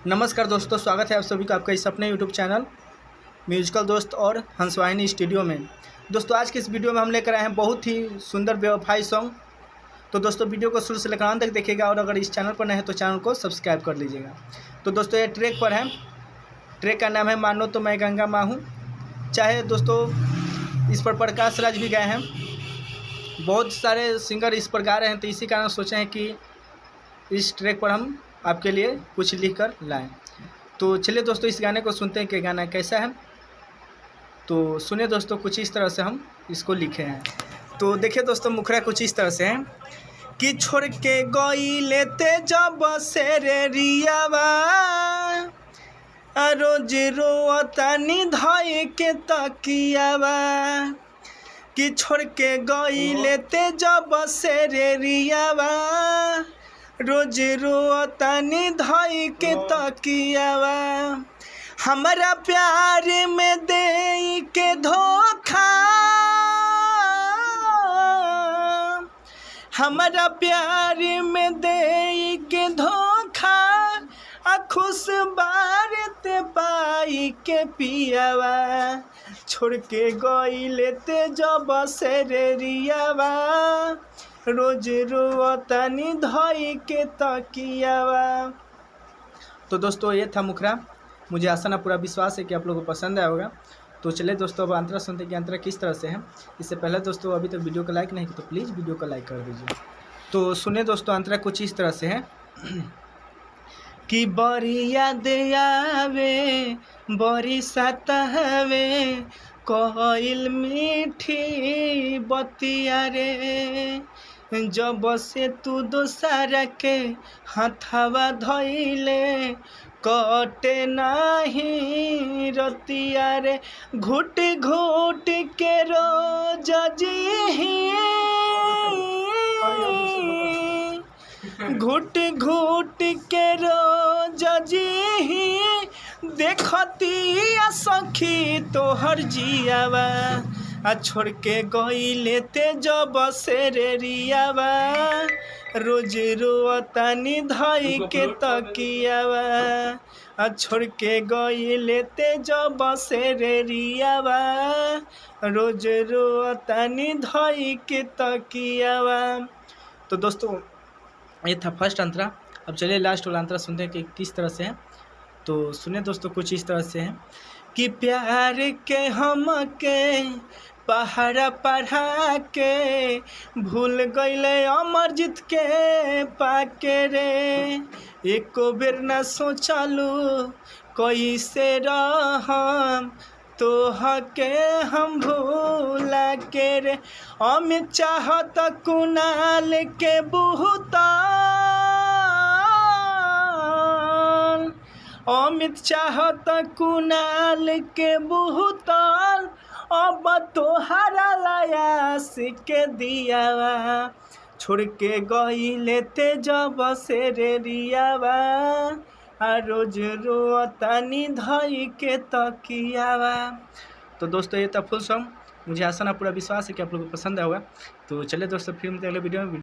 नमस्कार दोस्तों, स्वागत है आप सभी का आपका इस अपने यूट्यूब चैनल म्यूजिकल दोस्त और हंसवाहिनी स्टूडियो में। दोस्तों आज के इस वीडियो में हम लेकर आए हैं बहुत ही सुंदर बेवफाई सॉन्ग। तो दोस्तों वीडियो को शुरू से लेकर अंत तक देखिएगा और अगर इस चैनल पर नए हैं तो चैनल को सब्सक्राइब कर लीजिएगा। तो दोस्तों ये ट्रैक पर है, ट्रैक का नाम है मानो तो मैं गंगा माँ हूँ। चाहे दोस्तों इस पर प्रकाश राज भी गए हैं, बहुत सारे सिंगर इस पर गा रहे हैं, तो इसी कारण सोचे हैं कि इस ट्रैक पर हम आपके लिए कुछ लिख कर लाएँ। तो चलिए दोस्तों इस गाने को सुनते हैं कि गाना कैसा है। तो सुनिए दोस्तों, कुछ इस तरह से हम इसको लिखे हैं। तो देखिए दोस्तों, मुखरा कुछ इस तरह से है कि छोड़ के गई लेते जब से रे रियावा, रोज रोतानी धोए के तकियावा, कि छोड़ के गई लेते जब से रे रियावा, रोज रोतानी धोए के तकियावा, हमारा प्यार में दे के धोखा, हमारा प्यार में दे के धोखा, खुश बारत पाई के पियावा, छोड़ के गई लेते जब से रे रियावा, रोज रोतानी धोई के तकियावा। तो दोस्तों ये था मुखरा। मुझे आशा ना पूरा विश्वास है कि आप लोगों को पसंद आया होगा। तो चलिए दोस्तों अब अंतरा सुनते हैं कि अंतरा किस तरह से है। इससे पहले दोस्तों अभी तक वीडियो को लाइक नहीं किया तो प्लीज़ वीडियो को लाइक कर दीजिए। तो सुने दोस्तों, अंतरा कुछ इस तरह से है कि बड़ी याद आवे बड़ी सतावे कहल मीठी बतिया रे, जब से तू दोसरा के हथवा धइले कटे नाही रतिया रे, घुट घुट के रोज जी, घुट घुट के रोज जी, देखती सखी तोहर जियावा, छोड़ के गई लेते जब से रे रियावा, रोज रोतानी धई के तकियावा, छोड़ के गई लेते जब से रे रियावा, रोज रोतानी धई के तकियावा। तो दोस्तों ये था फर्स्ट अंतरा। अब चलिए लास्ट वाला अंतरा सुनते हैं कि किस तरह से है। तो सुने दोस्तों कुछ इस तरह से है कि प्यार के हम के पहाड़ा पढ़ा के भूल गईले अमरजीत के पाके रे, एको बेर न सोचलू कैसे रहम तोह के हम भूला के रे, अमित चाहत कुणाल के बहुता, अमित चाहत कुणाल के बहुताल, अब तोहरा लायास के दियावा, छोड़ के गई लेते जब से रे रियावा, रोज रोतानी धई के तकियावा। तो दोस्तों ये था फुल सॉन्ग। मुझे आशा ना पूरा विश्वास है कि आप लोगों को पसंद आएगा। तो चलिए दोस्तों फिर मिलते हैं अगले वीडियो में।